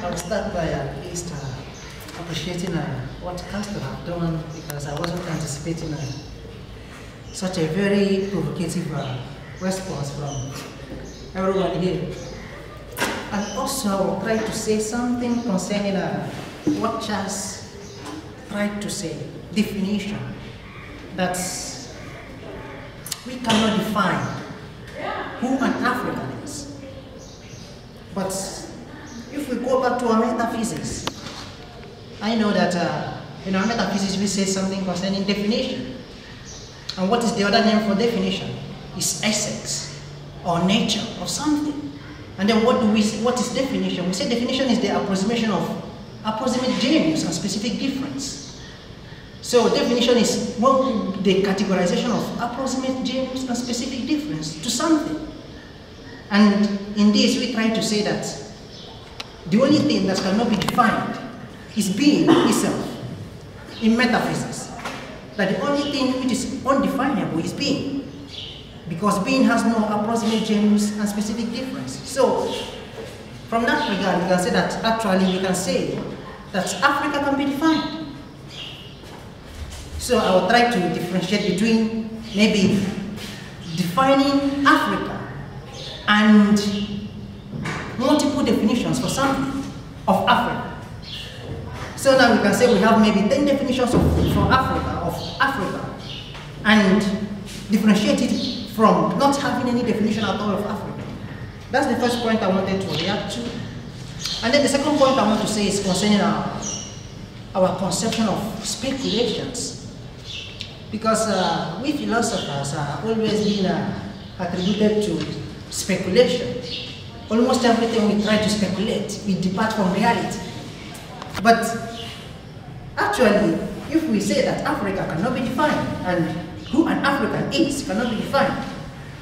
I'll start by at least appreciating what Castory have done, because I wasn't anticipating such a very provocative response from everyone here. And also I will try to say something concerning what Charles tried to say, definition, that we cannot define who an African is. But if we go back to our metaphysics, I know that in our metaphysics we say something concerning definition. And what is the other name for definition? Is essence or nature of something. And then what is definition? We say definition is the approximation of approximate genus and specific difference. So definition is the categorization of approximate genus and specific difference to something. And in this we try to say that the only thing that cannot be defined is being itself in metaphysics. That the only thing which is undefinable is being, because being has no approximate genus and specific difference. So from that regard, we can say that actually we can say that Africa can be defined. So I will try to differentiate between maybe defining Africa and multiple definitions for something of Africa. So now we can say we have maybe 10 definitions for Africa, and differentiate it from not having any definition at all of Africa. That's the first point I wanted to react to. And then the second point I want to say is concerning our conception of speculations. Because we philosophers are always being attributed to speculation. Almost everything we try to speculate, we depart from reality. But actually, if we say that Africa cannot be defined, and who an African is cannot be defined,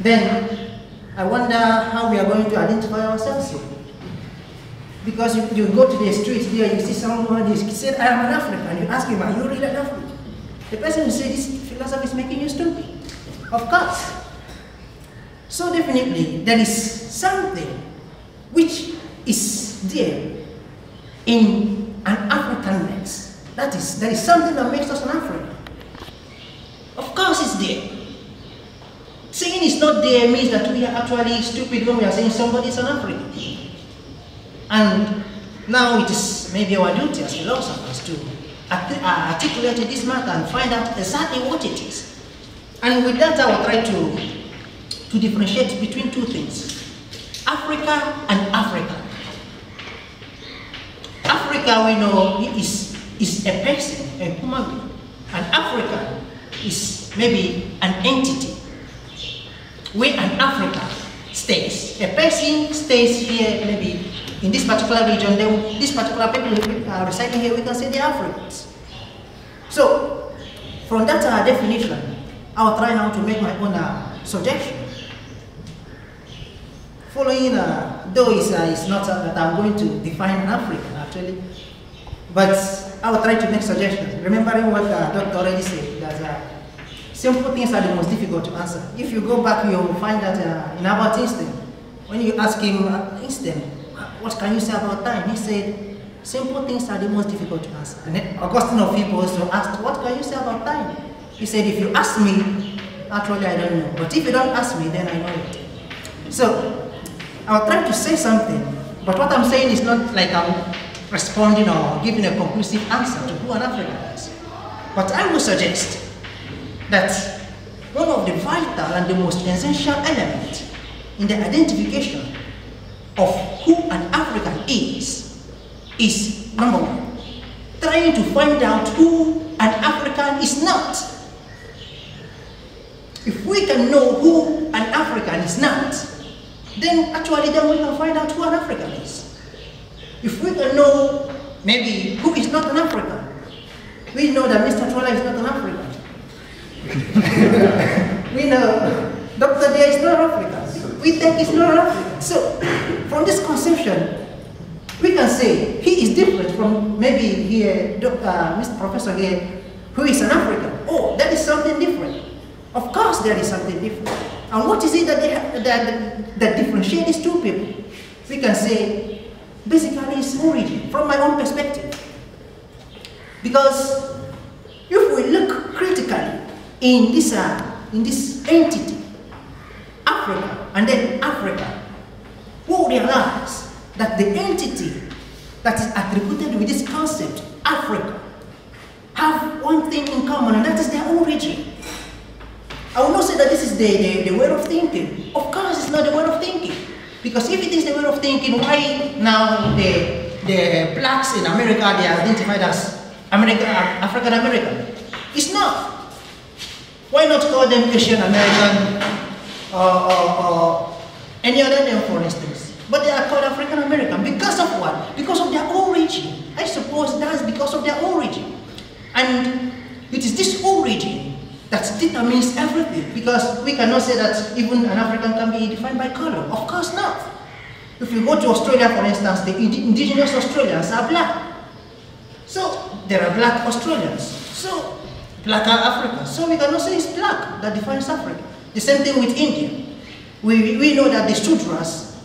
then I wonder how we are going to identify ourselves here. Because you go to the street there, you see someone who said, I am an African, you ask him, are you really an African? The person will say, this philosophy is making you stupid. Of course. So definitely, there is something which is there in an Africanness. That is, there is something that makes us an African. Of course it's there. Saying it's not there means that we are actually stupid when we are saying somebody is an African. And now it is maybe our duty as philosophers to articulate this matter and find out exactly what it is. And with that I will try to differentiate between two things. Africa and African. Africa, we know, is a person, a human being. And Africa is maybe an entity where an Africa stays. A person stays here, maybe in this particular region, then this particular people are residing here, we can say they're Africans. So, from that definition, I'll try now to make my own suggestion. Following, though it's not that I'm going to define an African actually, but I will try to make suggestions. Remembering what Doctor already said, that simple things are the most difficult to answer. If you go back, you will find that in Albert Einstein, when you ask him, Einstein, what can you say about time? He said, simple things are the most difficult to answer. And then Augustine of Hippo also asked, what can you say about time? He said, if you ask me, actually I don't know. But if you don't ask me, then I know it. So, I'll try to say something, but what I'm saying is not like I'm responding or giving a conclusive answer to who an African is. But I will suggest that one of the vital and the most essential elements in the identification of who an African is number one, trying to find out who an African is not. If we can know who an African is not, then we can find out who an African is. If we can know maybe who is not an African, we know that Mr. Twala is not an African. We know Dr. Dia is not African. We think he's not African. So, from this conception, we can say he is different from maybe here, Mr. Professor here, who is an African. Oh, that is something different. Of course there is something different. And what is it that differentiates these two people? We can say basically its origin, from my own perspective. Because if we look critically in this entity, Africa, and then Africa, we will realize that the entity that is attributed with this concept, Africa, have one thing in common, and that is their origin. I will not say that this is the way of thinking. Of course, it's not the way of thinking. Because if it is the way of thinking, why now the blacks in America, they are identified as African American? It's not. Why not call them Asian American or any other name, for instance? But they are called African American. Because of what? Because of their origin. I suppose that's because of their origin. And it is this origin that determines everything, because we cannot say that even an African can be defined by color. Of course not. If you go to Australia, for instance, the indigenous Australians are black. So there are black Australians. So black are Africans. So we cannot say it's black that defines Africa. The same thing with India. We know that the Sudras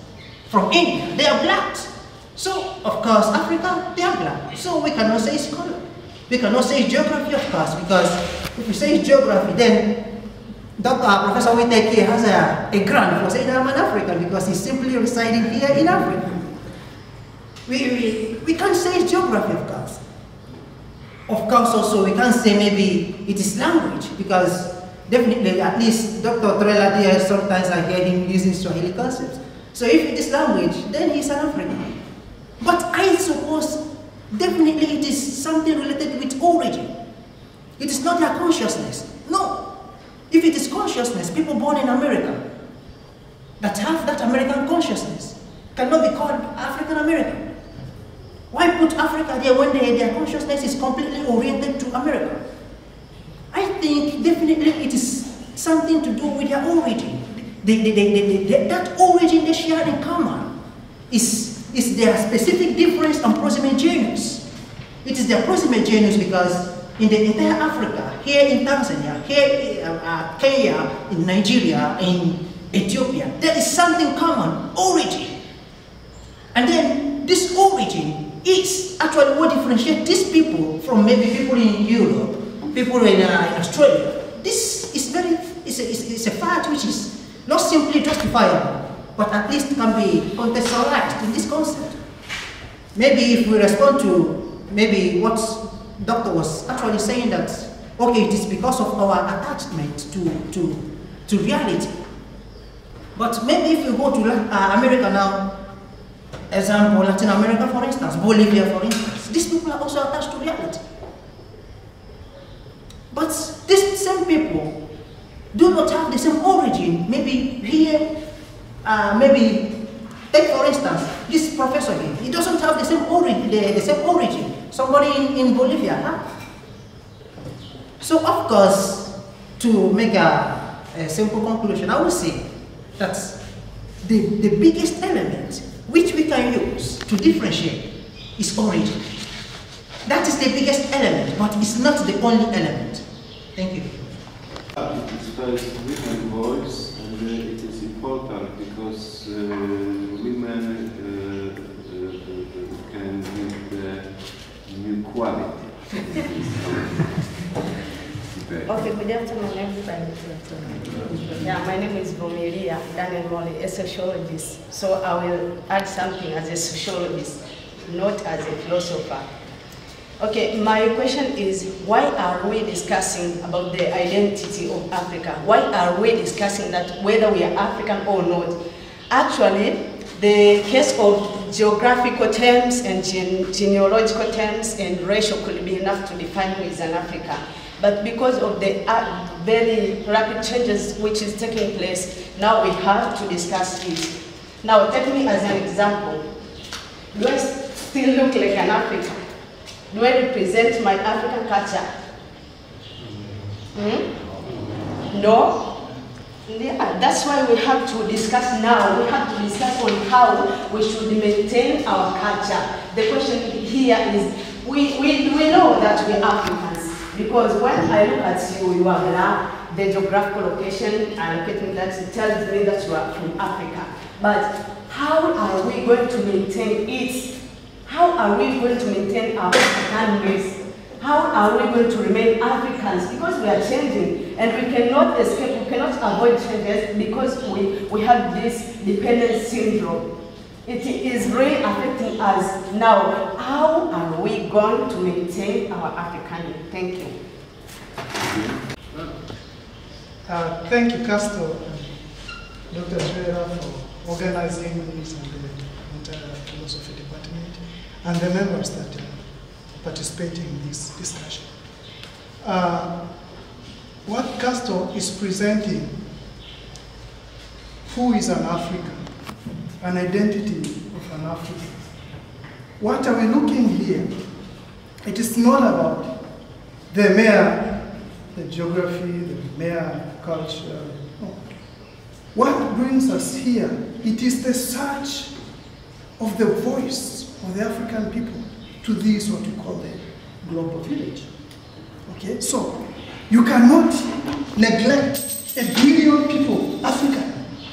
from India, they are blacks. So of course Africa, they are black. So we cannot say it's color. We cannot say it's geography, of course, because if we say it's geography, then Professor Wittek here has a grant for saying I'm an African, because he's simply residing here in Africa. We can't say it's geography, of course. Of course, also, we can't say maybe it is language, because definitely, at least Dr. Trella here, sometimes I hear him using Swahili concepts. So if it is language, then he's an African. But I suppose definitely it is something related with origin. It is not their consciousness. No. If it is consciousness, people born in America that have that American consciousness cannot be called African American. Why put Africa there when their consciousness is completely oriented to America? I think definitely it is something to do with their origin. That origin they share in common is their specific difference and proximate genus. It is their proximate genus because in the entire Africa, here in Tanzania, here in Kenya, in Nigeria, in Ethiopia, there is something common, origin. And then this origin is actually what differentiates these people from maybe people in Europe, people in Australia. This is it's a fact which is not simply justifiable, but at least can be contextualized in this concept. Maybe if we respond to maybe what Doctor was actually saying, that okay, it is because of our attachment to reality. But maybe if you go to America now, example, Latin America for instance, Bolivia for instance, these people are also attached to reality. But these same people do not have the same origin. Maybe here, maybe take for instance this professor here. He doesn't have the same origin. Somebody in Bolivia, huh? So of course, to make a simple conclusion, I would say that the biggest element which we can use to differentiate is origin. That is the biggest element, but it's not the only element. Thank you. It is first women's voice, and it is important because women can give the new quality. Okay, good afternoon, everybody. Yeah, my name is Vomilia Daniel Molly, a sociologist. So I will add something as a sociologist, not as a philosopher. Okay, my question is, why are we discussing about the identity of Africa? Why are we discussing that whether we are African or not? Actually, the case of geographical terms and genealogical terms and racial could be enough to define who is an African. But because of the very rapid changes which is taking place, now we have to discuss it. Now, take me as an example. Do I still look like an African? Do I represent my African culture? No? Yeah, that's why we have to discuss now. We have to discuss on how we should maintain our culture. The question here is, we know that we are Africans, because when I look at you, you are black, the geographical location and locating that tells me that you are from Africa. But how are we going to maintain it? How are we going to maintain our African race? How are we going to remain Africans? Because we are changing and we cannot escape, we cannot avoid changes because we have this dependence syndrome. It is really affecting us now. How are we going to maintain our African? Thank you. Thank you, Castor and Dr. Schwerer for organizing this and the entire philosophy department and the members that participating in this discussion. What Castor is presenting, who is an African? An identity of an African. What are we looking here? It is not about the geography, the mere culture. No. What brings us here? It is the search of the voice of the African people to this, what we call the global village. Okay, so you cannot neglect 1 billion people, Africa,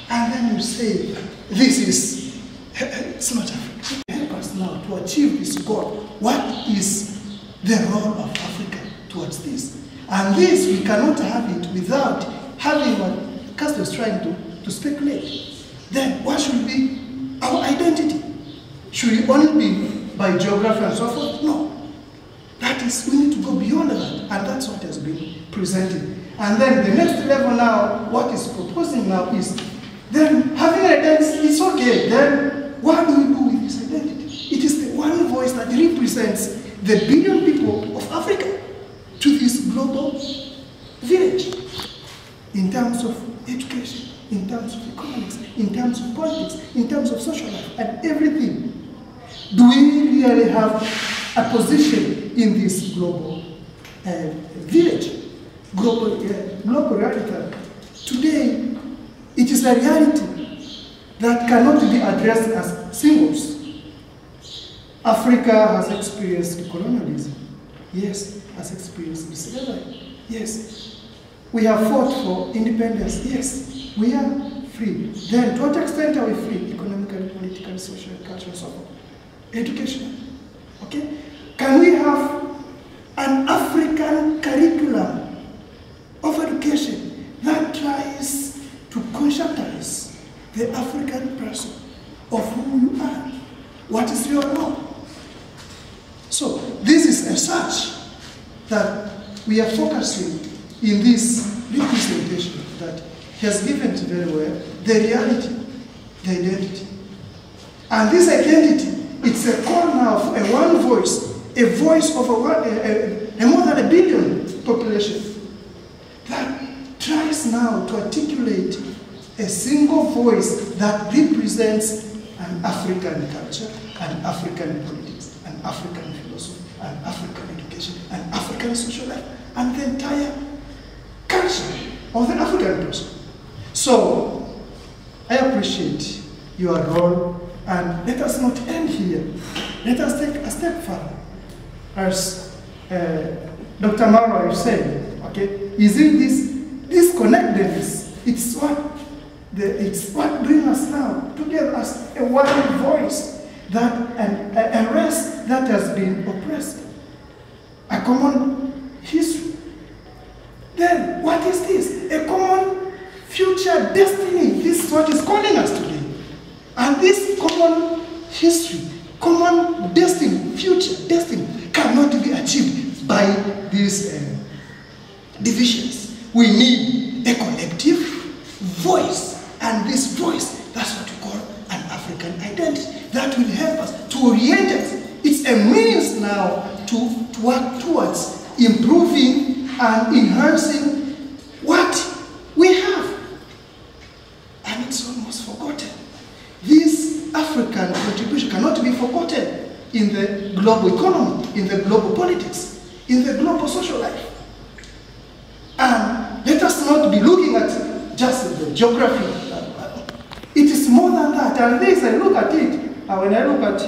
and then you say, this is, it's not Africa. Help us now to achieve this goal. What is the role of Africa towards this? And this, we cannot have it without having what Castor is trying to speculate. Then, what should be our identity? Should it only be by geography and so forth? No. That is, we need to go beyond that. And that's what has been presented. And then the next level now, what is proposing now is, then having an identity is okay. Then what do we do with this identity? It is the one voice that represents the billion people of Africa to this global village in terms of education, in terms of economics, in terms of politics, in terms of social life, and everything. Do we really have a position in this global village, global reality? Today, it is a reality that cannot be addressed as symbols. Africa has experienced colonialism. Yes, has experienced slavery. Yes. We have fought for independence. Yes, we are free. Then, to what extent are we free? Economically, politically, socially, culturally, so forth. Education. Okay? Can we have an African curriculum of education that tries to conscientize the African person of who you are? What is your role? So, this is a search that we are focusing in this representation that has given it very well the reality, the identity. And this identity, it's a call now for a one voice, a voice of a more than 1 billion population that tries now to articulate a single voice that represents an African culture, an African politics, an African philosophy, an African education, an African social life, and the entire culture of the African person. So, I appreciate your role, and let us not end here. Let us take a step further. As Dr. Marwa is saying, okay, is it this connectedness? It's what brings us now together as a one voice, that a race that has been oppressed, a common history. Then what is this? A common future destiny. This is what is calling us today. And this common history, common destiny, future destiny, cannot be achieved by these divisions. We need a collective voice. And this voice, that's what we call an African identity. That will help us to orient us. It's a means now to work towards improving and enhancing what we have. And it's almost forgotten. This African contribution cannot be forgotten in the global economy, in the global politics, in the global social life. And let us not be looking at just the geography. It is more than that. And this, I look at it, when I look at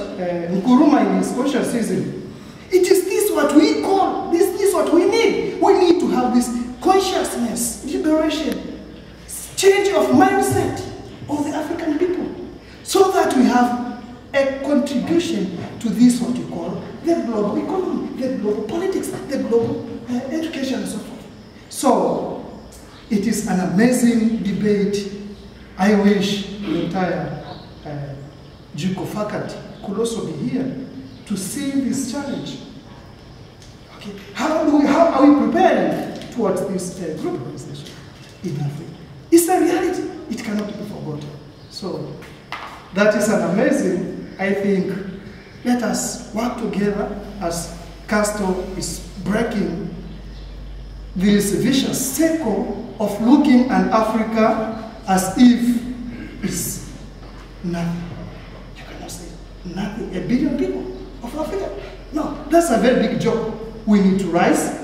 Nkrumah in his conscientism, it is this what we call, this is what we need. We need to have this consciousness, liberation, change of mindset of the African people. so that we have a contribution to this, what you call the global economy, the global politics, the global education and so forth. So it is an amazing debate. I wish the entire JUCO faculty could also be here to see this challenge. Okay. How are we preparing towards this globalization in Africa? It's a reality. It cannot be forgotten. So that is an amazing, I think, let us work together as Castro is breaking this vicious circle of looking at Africa as if it's nothing. You cannot say nothing. 1 billion people of Africa. No, that's a very big job. We need to rise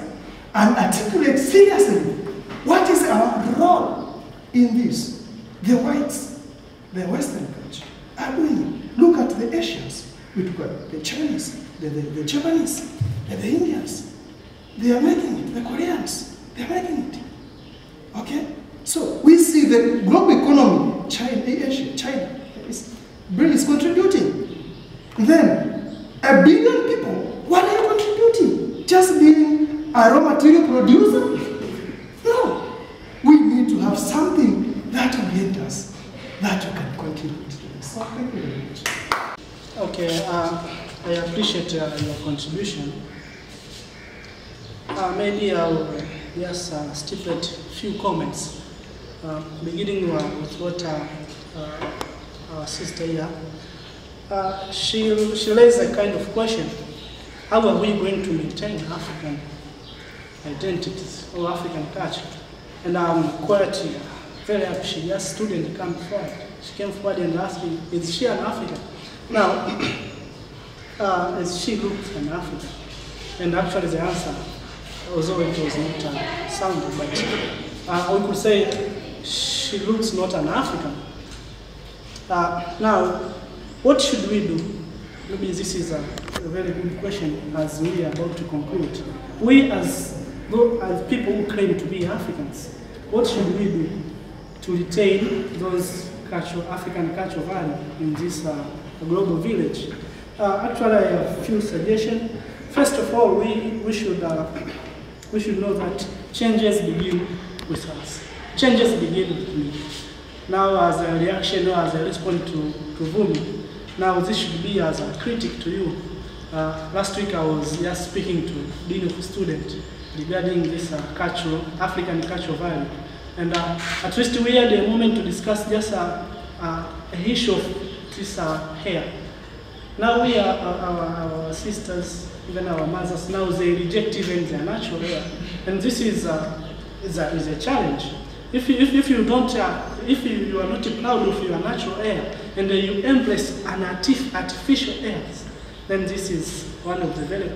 and articulate seriously what is our role in this. The whites, the Western culture are doing it. Look at the Asians. We've got the Chinese, the Japanese, the Indians. They are making it. The Koreans, they are making it. Okay? So we see the global economy, China is contributing. Then 1 billion people, what are you contributing? Just being a raw material producer? No. We need to have something that orients us, that you can contribute to this. So thank you very much. Okay, I appreciate your contribution. Maybe I'll just stipulate a few comments, beginning with what our sister here. She raised a kind of question: how are we going to maintain African identities or African culture? And I'm quite very happy she just student came forward. She came forward and asked me, is she an African? Now, as she looked an African, and actually the answer, although it was not sounded, but we could say she looks not an African. Now, what should we do? Maybe this is a very good question as we are about to conclude. We as people who claim to be Africans, what should we do to retain those African cultural values in this global village? Actually, I have a few suggestions. First of all, we should know that changes begin with us. Changes begin with me. Now, as a reaction or as a response to Vumi, now this should be as a critic to you. Last week I was just speaking to Dean of Students regarding this African cultural value. And at least we had a moment to discuss just a issue of this hair. Now we are, our sisters, even our mothers, now they reject even their natural hair. And this is a challenge. If you are not proud of your natural hair and you embrace an artificial hairs, then this is one of the very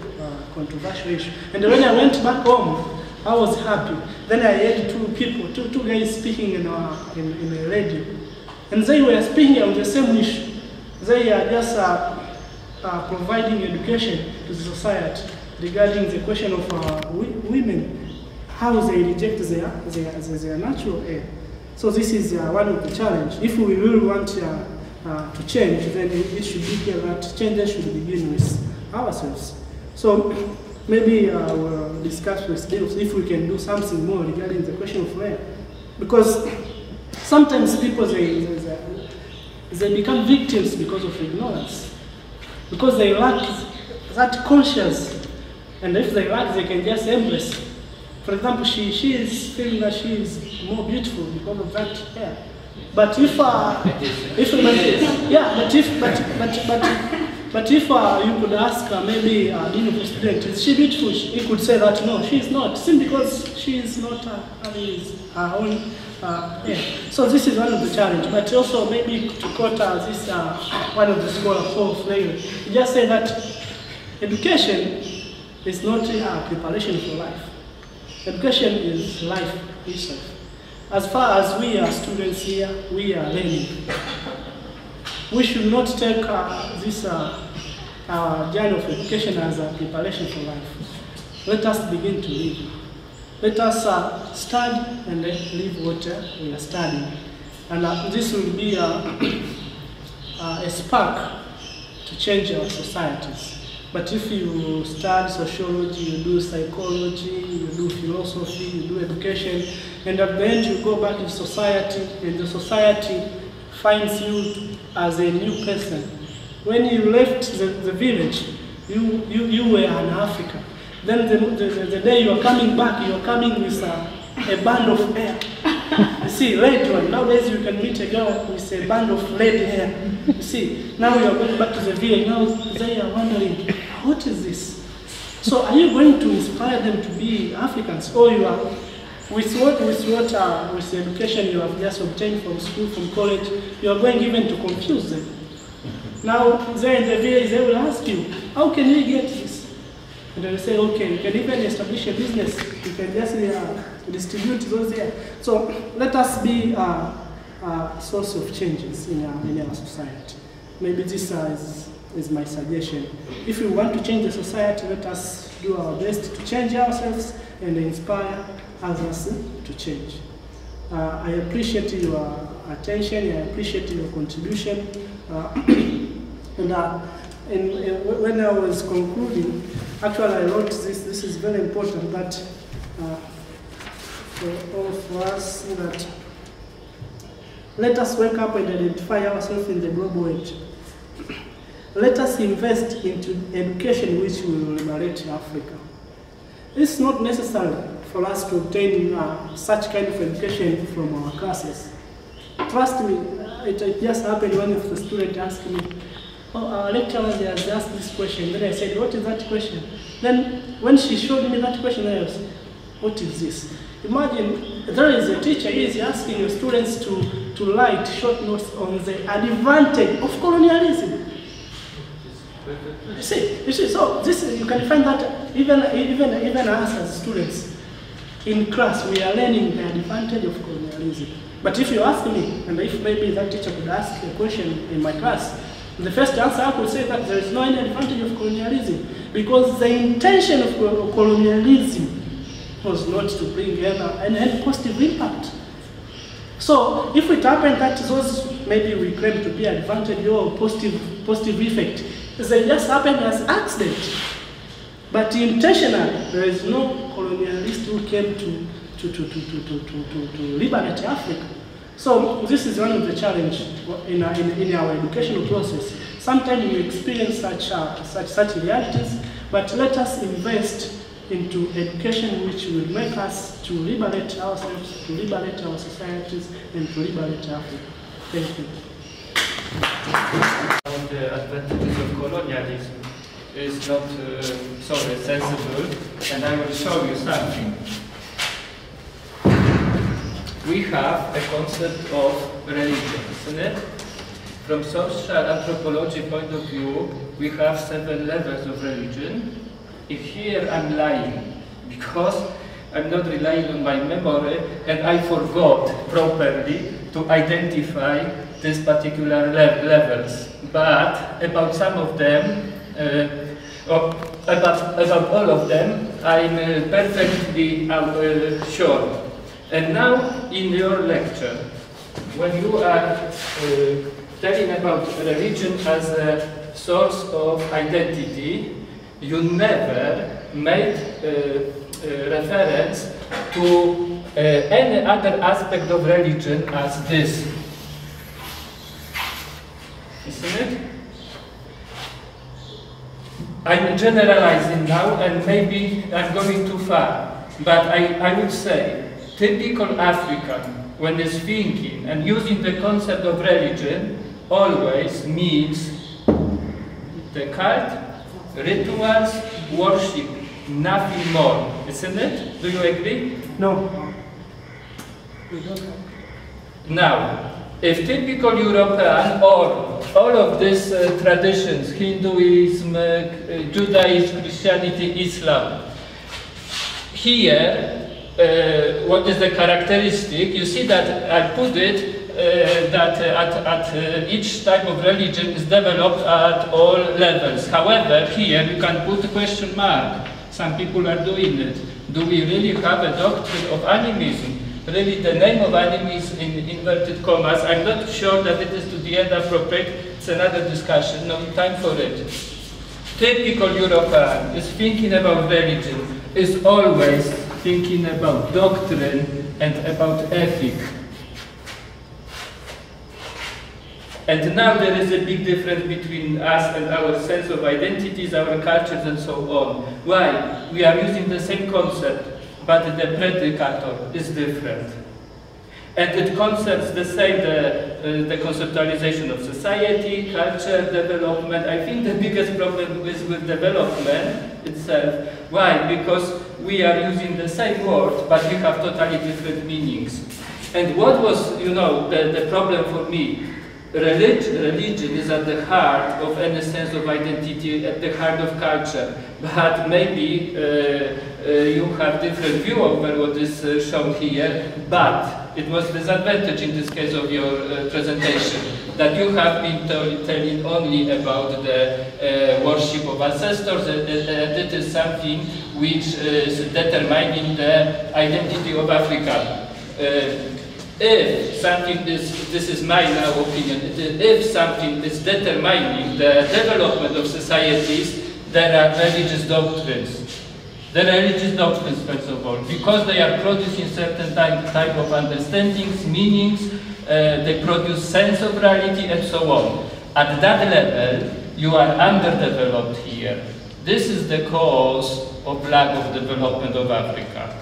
controversial issues. And when I went back home, I was happy. Then I heard two guys speaking in a radio, and they were speaking on the same issue. They are just providing education to the society regarding the question of women, how they reject their natural hair. So this is one of the challenges. If we really want to change, then it should be clear that changes should begin with ourselves. So maybe we'll discuss with them if we can do something more regarding the question of hair. Because sometimes people, they become victims because of ignorance. Because they lack that conscience. And if they lack, they can just embrace. For example, she is feeling that she is more beautiful because of that hair. But if you could ask maybe Dean of Students, is she beautiful? He could say that no, she is not, simply because she is not having her own hair. So this is one of the challenges. But also maybe to quote this one of the scholars, Paul Freire, he just said that education is not a preparation for life. Education is life itself. As far as we are students here, we are learning. We should not take this journey of education as a preparation for life. Let us begin to live. Let us study and then live what we are studying. And this will be a spark to change our societies. But if you study sociology, you do psychology, you do philosophy, you do education, and at the end you go back to society, and the society finds you as a new person. When you left the village, you were an African. Then the day you are coming back, you are coming with a band of hair. You see, red one. Nowadays you can meet a girl with a band of red hair. You see, now you are going back to the village. Now they are wondering, what is this? So are you going to inspire them to be Africans, or you are with the education you have just obtained from school, from college, you are going even to confuse them? Now there in the village they will ask you, how can we get this? And they will say, okay, you can even establish a business. You can just distribute those there. So let us be a source of changes in our society. Maybe this is my suggestion. If we want to change the society, let us do our best to change ourselves and inspire others to change. I appreciate your attention, I appreciate your contribution. And when I was concluding, actually I wrote this is very important, that for all of us, that let us wake up and identify ourselves in the global age. Let us invest into education which will liberate Africa. It's not necessary for us to obtain such kind of education from our classes. Trust me, it just happened. One of the students asked me, oh, our lecturer has asked this question. Then I said, what is that question? Then when she showed me that question, I was, what is this? Imagine there is a teacher, he is asking your students to write short notes on the advantage of colonialism. You see, so this you can find that even us as students in class, we are learning the advantage of colonialism. But if you ask me, and if maybe that teacher could ask a question in my class, the first answer I could say that there is no any advantage of colonialism, because the intention of colonialism was not to bring any positive impact. So if it happened that those maybe we claim to be advantage or positive effect, they just happen as accident. But intentionally, there is no colonialist who came to liberate Africa. So this is one of the challenges in our educational process. Sometimes we experience such realities, but let us invest into education which will make us to liberate ourselves, to liberate our societies, and to liberate Africa. Thank you. The advantages of colonialism is not so sensible, and I will show you something. We have a concept of religion, isn't it? From social anthropology point of view, we have 7 levels of religion. If here I'm lying, because I'm not relying on my memory, and I forgot properly to identify these particular levels. But about some of them, about all of them, I'm perfectly sure. And now, in your lecture, when you are telling about religion as a source of identity, you never made reference to any other aspect of religion as this. Isn't it? I'm generalizing now, and maybe I'm going too far, but I would say typical African, when he's thinking and using the concept of religion, always means the cult, rituals, worship, nothing more, isn't it? Do you agree? No. Now, if typical European or all of these traditions, Hinduism, Judaism, Christianity, Islam, here, what is the characteristic? You see that I put it that at each type of religion is developed at all levels. However, here you can put a question mark. Some people are doing it. Do we really have a doctrine of animism? Really, the name of animism in inverted commas, I'm not sure that it is to the end appropriate. It's another discussion, no time for it. Typical European is thinking about religion, is always thinking about doctrine and about ethic. And now there is a big difference between us and our sense of identities, our cultures, and so on. Why? We are using the same concept, but the predicator is different. And it concerns the same, the conceptualization of society, culture, development. I think the biggest problem is with development itself. Why? Because we are using the same word, but we have totally different meanings. And what was, you know, the problem for me? Religion is at the heart of any sense of identity, at the heart of culture. But maybe you have different view over what is shown here, but it was disadvantage in this case of your presentation, that you have been telling only about the worship of ancestors, and it is something which is determining the identity of Africa. If something is, this is my now opinion, if something is determining the development of societies, there are religious doctrines. The religious doctrines, first of all, because they are producing certain type of understandings, meanings, they produce sense of reality, and so on. At that level, you are underdeveloped here. This is the cause of lack of development of Africa.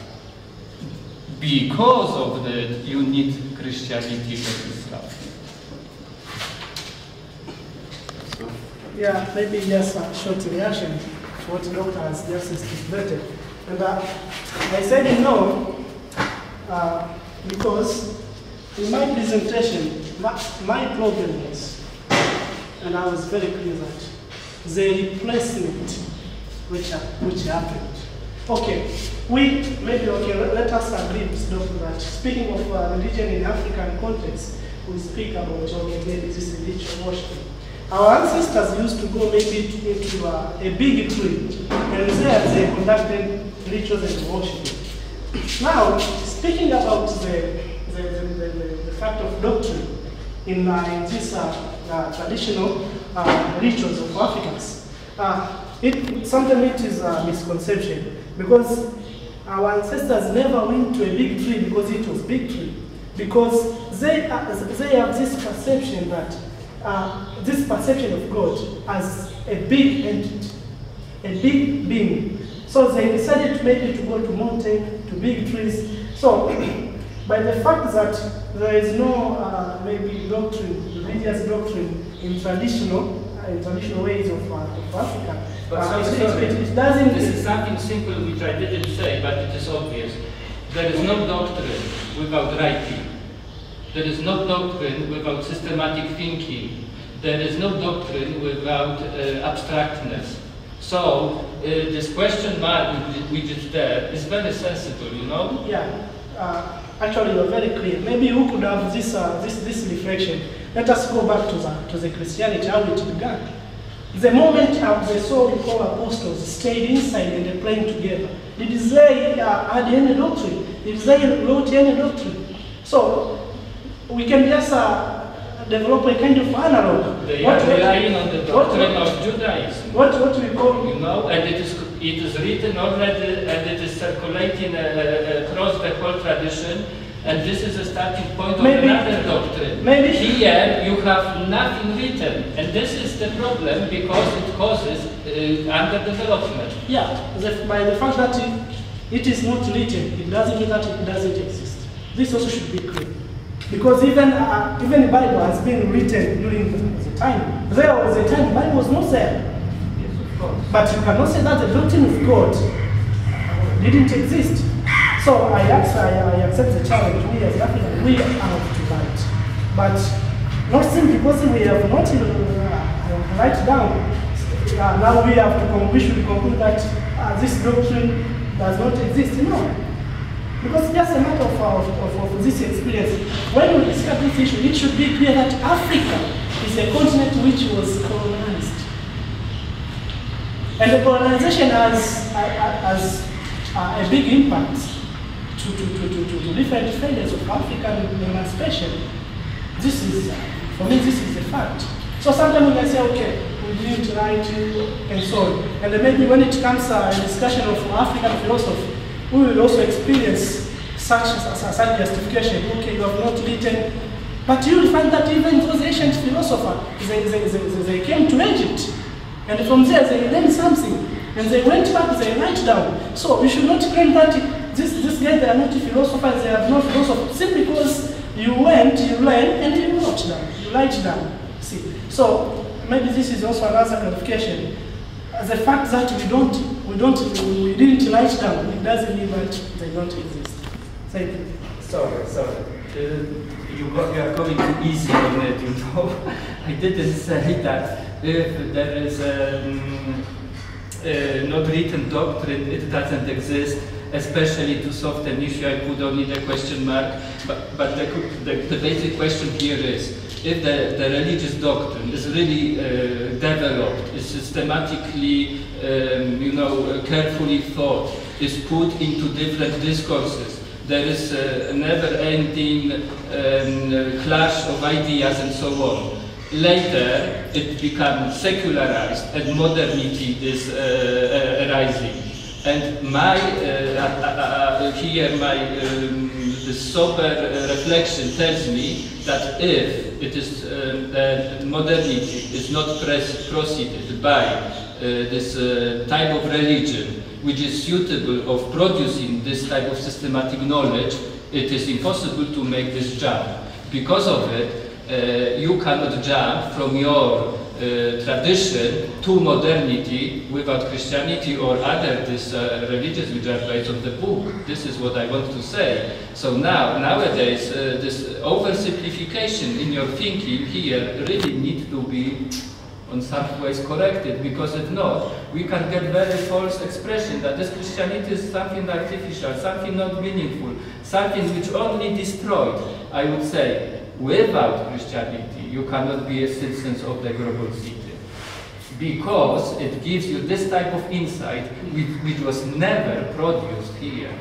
Because of that, you need Christianity and Islam. Yeah, maybe just a short reaction to what the doctor has just stated. And I said no because in my presentation, my problem was, and I was very clear that the replacement which happened. Okay, let us agree with Doctor that speaking of religion in African context, we speak about this ritual worship. Our ancestors used to go maybe into a big tree, and there they conducted rituals and worship. Now, speaking about the fact of doctrine in these traditional rituals of Africans, sometimes it is a misconception. Because our ancestors never went to a big tree because it was big tree. Because they have this perception that, this perception of God as a big entity, a big being. So they decided maybe to go to mountain, to big trees. So by the fact that there is no maybe doctrine, religious doctrine in traditional ways of Africa, but it doesn't. This is something simple which I didn't say, but it is obvious. There is no doctrine without writing. There is no doctrine without systematic thinking. There is no doctrine without abstractness. So this question mark which is there is very sensible, you know? Yeah. Actually, you're very clear. Maybe you could have this reflection. Let us go back to the Christianity, how it began. The moment they saw the core apostles stayed inside and they praying together, did they add any doctrine? Did they wrote any doctrine? So we can just develop a kind of analog. They are relying on the doctrine of Judaism. What we call, you know, and it is written already, and it is circulating across the whole tradition. And this is a starting point of another doctrine. Maybe here you have nothing written, and this is the problem because it causes underdevelopment. Yeah, by the fact that it is not written, it doesn't mean that it doesn't exist. This also should be clear. Because even the Bible has been written during the time. There was a time the Bible was not there. Yes, of course. But you cannot say that the doctrine of God didn't exist. So I accept the challenge. We as Africans, we have to write. But not simply because we have not write down. Now we should conclude that this doctrine does not exist. No. Because it's just a matter of this experience. When we discuss this issue, it should be clear that Africa is a continent which was colonized. And the colonization has a big impact to different phases of African emancipation. This is, for me, this is a fact. So sometimes we may say, okay, we didn't write you, and so on. And then maybe when it comes a discussion of African philosophy, we will also experience such justification. Okay, you have not written, but you will find that even those ancient philosophers, they came to Egypt, and from there they learned something, and they went back, they write down. So we should not claim that this guy, they are not philosophers, they have no philosophy, simply because you went, you learned, and you wrote down, you write down. See, so maybe this is also another clarification. The fact that we didn't write down, it doesn't mean that they don't exist. Thank you. Sorry. You are going too easy on it, you know. I didn't say that if there is a not written doctrine, it doesn't exist. Especially to solve an issue, I put only the question mark. But the basic question here is, if the religious doctrine is really developed, is systematically, carefully thought, is put into different discourses, there is a never-ending clash of ideas and so on. Later, it becomes secularized and modernity is arising. And the sober reflection tells me that if it is modernity is not preceded by this type of religion which is suitable of producing this type of systematic knowledge, it is impossible to make this jump. Because of it, you cannot jump from your tradition to modernity without Christianity or other religions which are based on the book. This is what I want to say. So nowadays, this oversimplification in your thinking here really needs to be on some ways corrected, because if not, we can get very false expression that this Christianity is something artificial, something not meaningful, something which only destroyed. I would say, without Christianity, you cannot be a citizen of the global city, because it gives you this type of insight which was never produced here.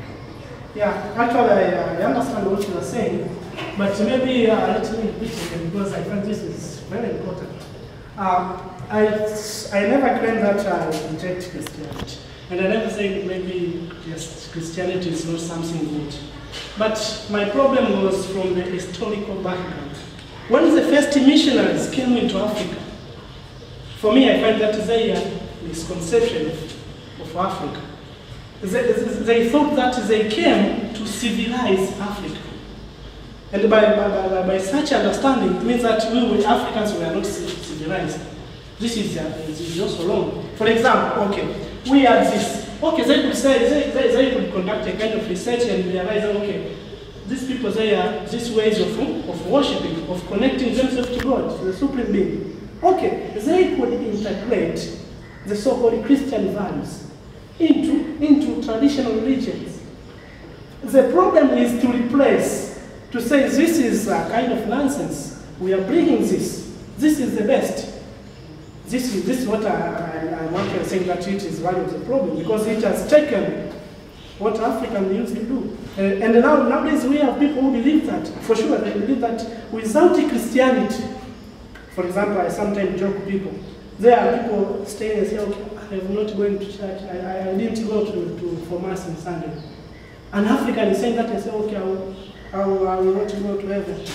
Yeah, actually, I understand what you are saying, but maybe let me repeat it, because I find this is very important. I never claim that I reject Christianity, and I never say maybe yes, Christianity is not something good. But my problem was from the historical background. When the first missionaries came into Africa, for me I find that their misconception of Africa. They thought that they came to civilize Africa. And by such understanding, it means that we Africans were not civilized. This is also wrong. For example, okay, we had this. Okay, they could say, they could conduct a kind of research and realize, okay, these people, they are these ways of worshipping, of connecting themselves to God, to the Supreme Being. Okay, they could integrate the so-called Christian values into traditional religions. The problem is to replace, to say this is a kind of nonsense. We are bringing this. This is the best. This is what I'm actually saying, that it is one of the problems, because it has taken what Africans used to do. And nowadays we have people who believe that, for sure, they believe that without Christianity, for example, I sometimes joke with people, there are people staying and say, okay, I'm not going to church, I didn't go for Mass on Sunday. An African is saying that and say, okay, I will not go to heaven.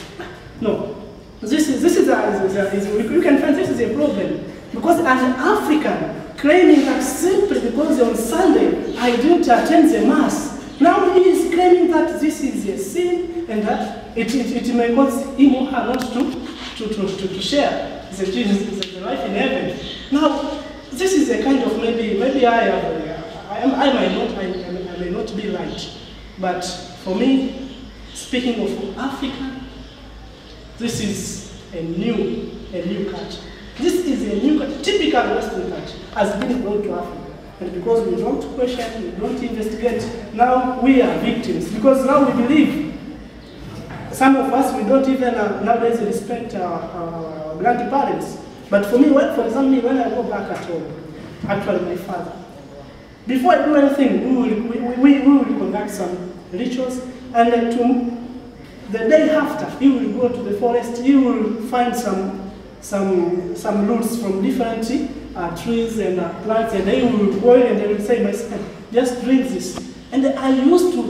No, this is you can find this is a problem. Because as an African, claiming that simply because on Sunday I didn't attend the Mass, now he is claiming that this is a sin and that it may cause him or her not to share the life in heaven. Now, this is a kind of maybe I may not be right, but for me, speaking of Africa, this is a new culture. This is a new culture, typical Western culture, has been brought to Africa. And because we don't question, we don't investigate, now we are victims. Because now we believe, some of us, we don't even nowadays respect our grandparents. But for me, for example, when I go back at home, actually my father, before I do anything, we will conduct some rituals, and the day after, he will go to the forest, he will find some some roots from different trees and plants, and they will boil and they will say, my son, just drink this. And I used to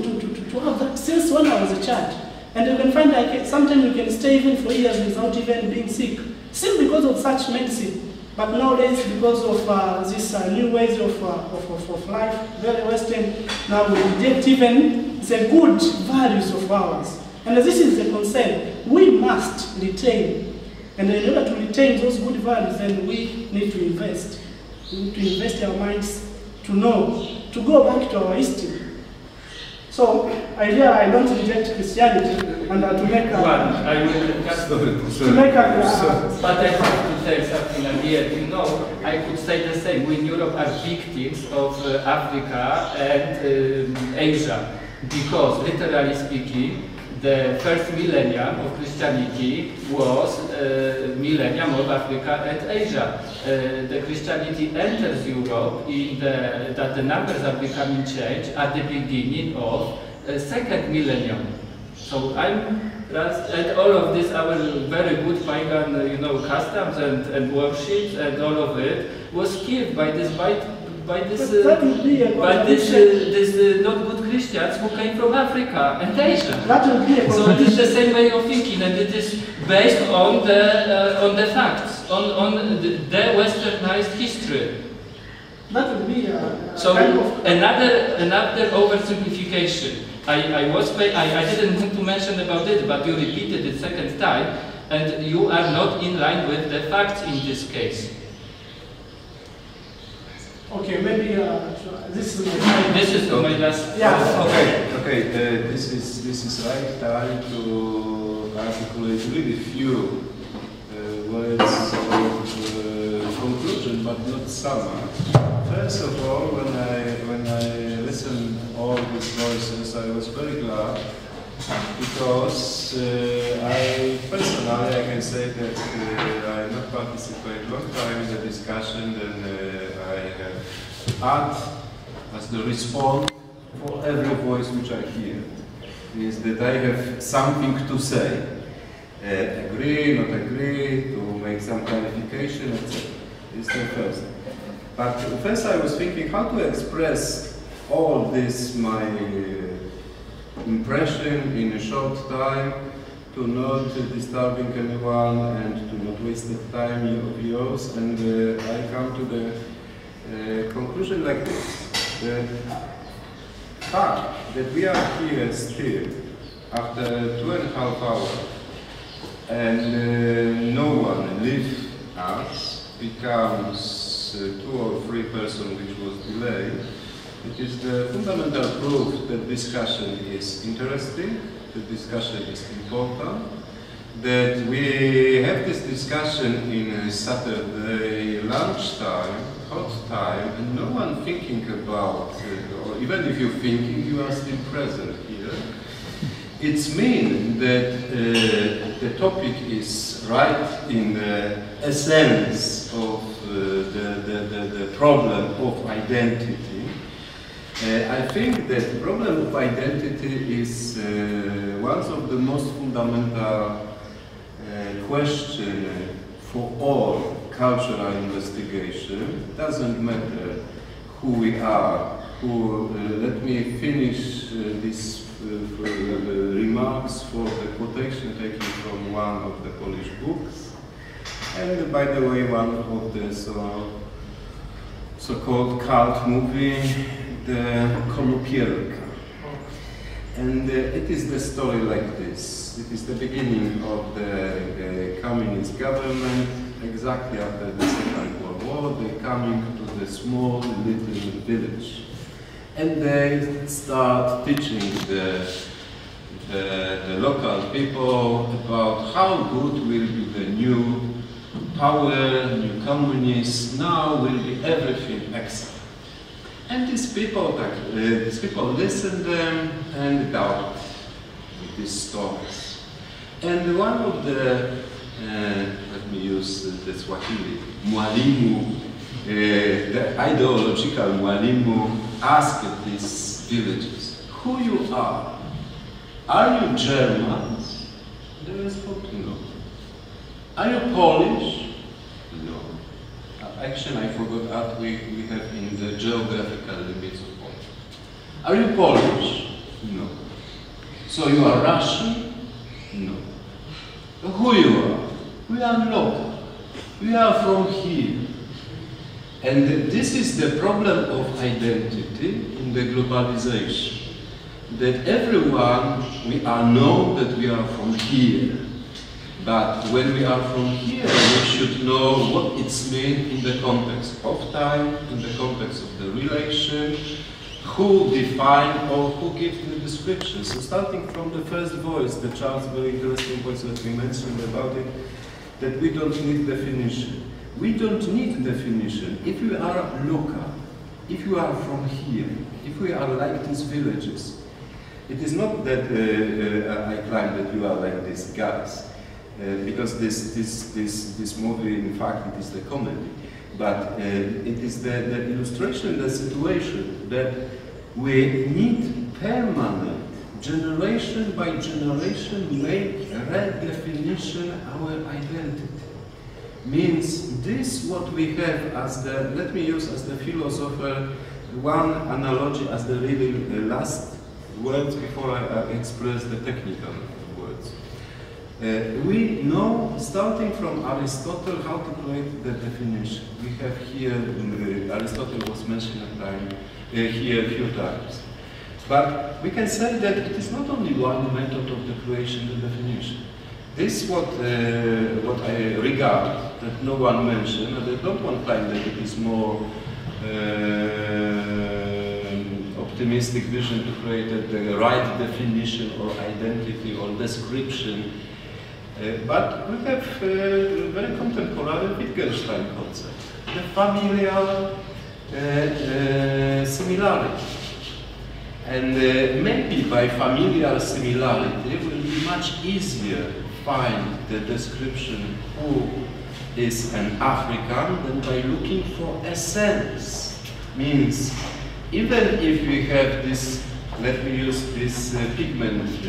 have that since when I was a child. And you can find like sometimes you can stay even for years without even being sick, simply because of such medicine. But nowadays, because of these new ways of life, very Western, now we reject even the good values of ours. And this is the concern. We must retain. And in order to retain those good values, then we need to invest. We need to invest our minds to know, to go back to our history. So, I don't reject Christianity, and to make a... I will just... To make a... But I have to say something at the end. You know, I could say the same. We in Europe are victims of Africa and Asia, because, literally speaking, the first millennium of Christianity was millennium of Africa and Asia. The Christianity enters Europe in that the numbers are becoming changed at the beginning of second millennium. So and all of this, our very good pagan, customs and worships and all of it was killed by this not good Christians who came from Africa and Asia. So it is the same way of thinking, and it is based on the facts, on the westernized history. That would be so another oversimplification. I didn't want to mention about it, but you repeated it second time, and you are not in line with the facts in this case. Okay, maybe this is my last. Yeah. Okay. This is right time to articulate really few words of conclusion, but not summary. First of all, when I listened all these voices, I was very glad because I can say that I have not participated a long time in the discussion, and I have had as the response for every voice which I hear is that I have something to say. Agree, not agree, to make some clarification, etc. It's the first. But first I was thinking how to express all this, my impression in a short time, to not disturbing anyone and to not waste the time of yours, and I come to the conclusion like this. The fact that we are here still after 2.5 hours and no one leaves us, becomes 2 or 3 persons which was delayed. It is the fundamental proof that discussion is interesting, that discussion is important, that we have this discussion in a Saturday lunchtime, hot time, and no one thinking about, or even if you're thinking, you are still present here. It means that the topic is right in the essence of the problem of identity. I think that the problem of identity is one of the most fundamental questions for all cultural investigation. It doesn't matter who we are. Let me finish these remarks for the quotation taken from one of the Polish books, and by the way, one of the so-called cult movie, the Konopielka. And it is the story like this. It is the beginning of the communist government, exactly after the Second World War. They coming to the small little village. And they start teaching the local people about how good will be the new power, new communists, now will be everything excellent. And these people listen them and doubt these stories. And one of the, let me use the Swahili, mwalimu, the ideological mwalimu, asked these villagers, who you are? Are you Germans? They responded, no. Are you Polish? No. Actually, I forgot that we have in the geographical limits of Poland. Are you Polish? No. So you are Russian? No. Who you are? We are local. We are from here. And this is the problem of identity in the globalization. That everyone, we are know that we are from here. But when we are from here, we should know what it's meant in the context of time, in the context of the relation, who define or who gives the description. So starting from the first voice, the Charles very interesting voice that we mentioned about it, that we don't need definition. We don't need definition. If we are local, if you are from here, if we are like these villages, it is not that I claim that you are like these guys, because this movie, in fact, it is the comedy, but it is the illustration, the situation that we need permanent, generation by generation, make redefinition our identity. Means this what we have as the, let me use as the philosopher one analogy as the really last words before I express the technical words. We know, starting from Aristotle, how to create the definition. We have here, Aristotle was mentioned here a few times. But we can say that it is not only one method of the creation and definition. This is what I regard, that no one mentioned, and I don't want to claim that it is more optimistic vision to create the right definition or identity or description. But we have very contemporary Wittgenstein concept, the familial similarity. And maybe by familial similarity it will be much easier find the description who is an African than by looking for a sense. Means, even if we have this, let me use this pigment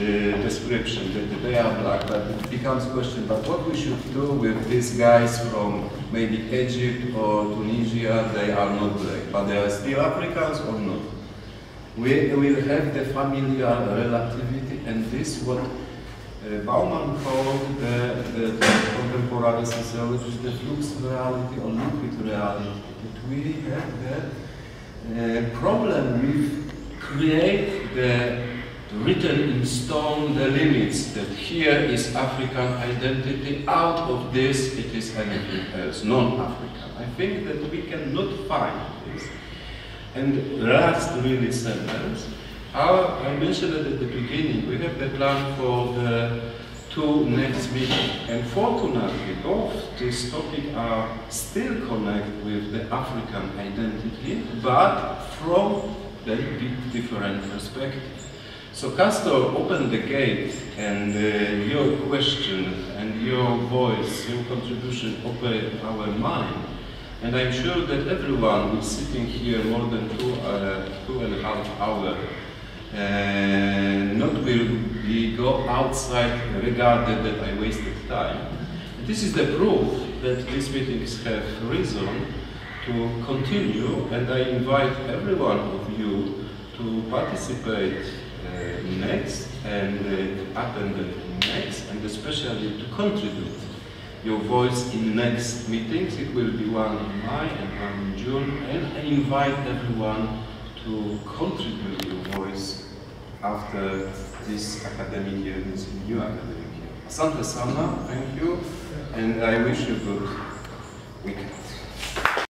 description, that they are black, but it becomes a question, but what we should do with these guys from maybe Egypt or Tunisia, they are not black, but they are still Africans or not? We will have the familial relativity, and this what Bauman called the contemporary sociology, the flux reality or liquid reality. That we have the problem with create the written in stone the limits, that here is African identity, out of this it is anything else, non-African. I think that we cannot find this. And last really sentence, I mentioned it at the beginning, we have the plan for the two next meetings, and fortunately both these topics are still connected with the African identity, but from a bit different perspective. So Castor opened the gate, and your question and your voice, your contribution opened our mind. And I'm sure that everyone who is sitting here more than 2.5 hours not will go outside regarded that I wasted time. This is the proof that these meetings have reason to continue, and I invite every one of you to participate next and attend next, and especially to contribute your voice in next meetings. It will be one in May and one in June, and I invite everyone to contribute your voice after this academic year, this new academic year. Asante sana, thank you, and I wish you good weekend.